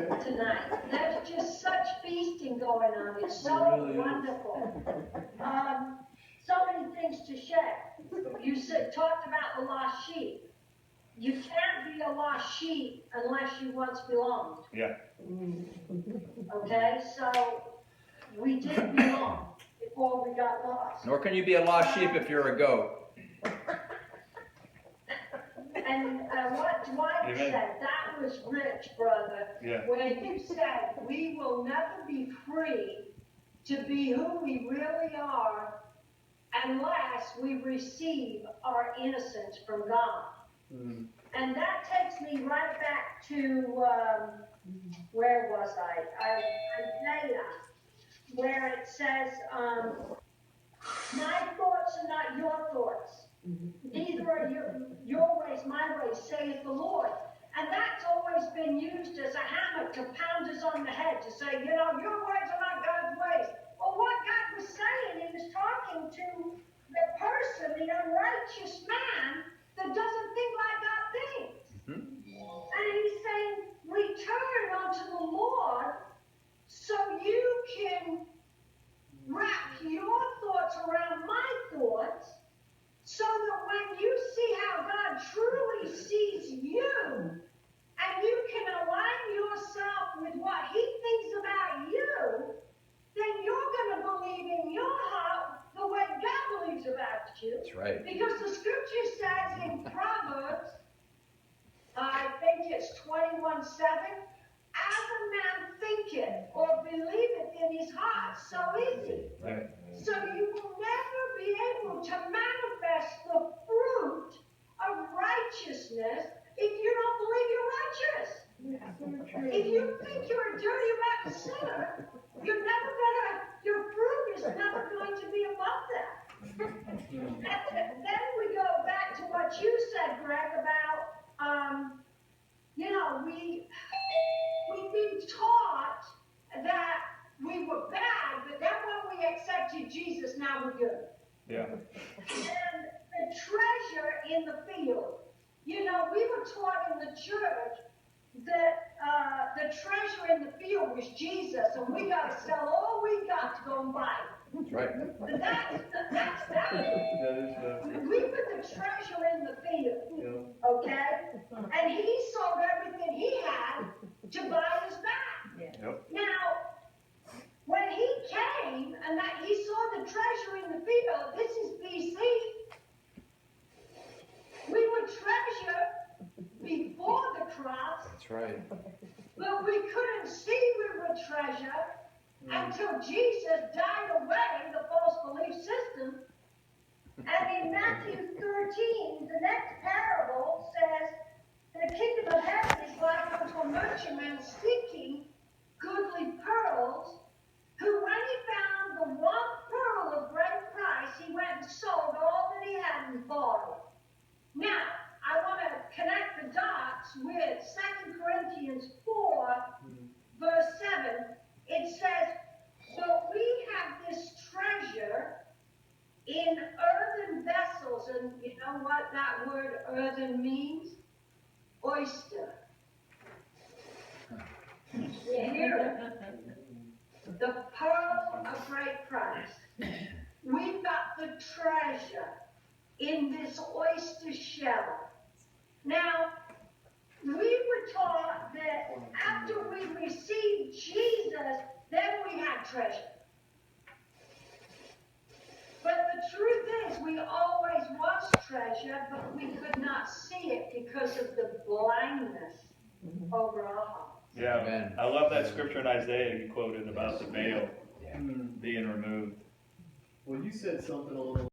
tonight. There's just such feasting going on. It's so wonderful. So many things to share. You talked about the lost sheep. You can't be a lost sheep unless you once belonged. Yeah. Okay, so we did belong before we got lost. Nor can you be a lost sheep if you're a goat. And what Dwight said, that was rich, brother. Yeah. When you said, we will never be free to be who we really are unless we receive our innocence from God. Mm. And that takes me right back to, where was I? Isaiah, where it says, my thoughts are not your thoughts. Neither are your ways, my ways, saith the Lord. And that's always been used as a hammer to pound us on the head, to say, your ways are not God's ways. Well, what God was saying, he was talking to the person, the unrighteous man, that doesn't think like God thinks. And he's saying, return unto the Lord so you can wrap your thoughts around my thoughts, so that when you see how God truly sees you, and you can align yourself with what he thinks about you, then you're going to believe in your heart the way God believes about you. That's right. Because the scripture says in Proverbs, I think it's 21:7, as a man thinketh or believeth in his heart, so is he. Right. So you will never be able to manifest the fruit of righteousness if you don't believe you're righteous. If you think you're a dirty, rotten sinner, your fruit is never going to be above that. And then we go back to what you said, Greg, about, we've been taught that we were bad, but then when we accepted Jesus, now we're good. Yeah. And the treasure in the field. We were taught in the church that the treasure in the field was Jesus, and we got to sell all we got to go and buy it. That's right. But that's we put the treasure in the field, okay? And he sold everything he had to buy us back. Yep. Now, when he came and that he saw the treasure in the field, this is BC. We were treasure before the cross. That's right. But we couldn't see we were treasure until Jesus died away the false belief system. And in Matthew 13, the next parable says, the kingdom of heaven is like unto a merchantman seeking goodly pearls, who when he found the one pearl of great price, he went and sold all that he had and bought it. Now, I want to connect the dots with 2 Corinthians 4, verse 7. It says, so we have this treasure in earthen vessels, and you know what that word earthen means? Oyster. You hear it? The pearl of great price. We've got the treasure in this oyster shell. Now, we were taught that after we received Jesus, then we had treasure. But the truth is, we always was treasure, but we could not see it because of the blindness over our hearts. Yeah. Amen. I love that scripture in Isaiah you quoted about the veil being removed. Well, you said something a little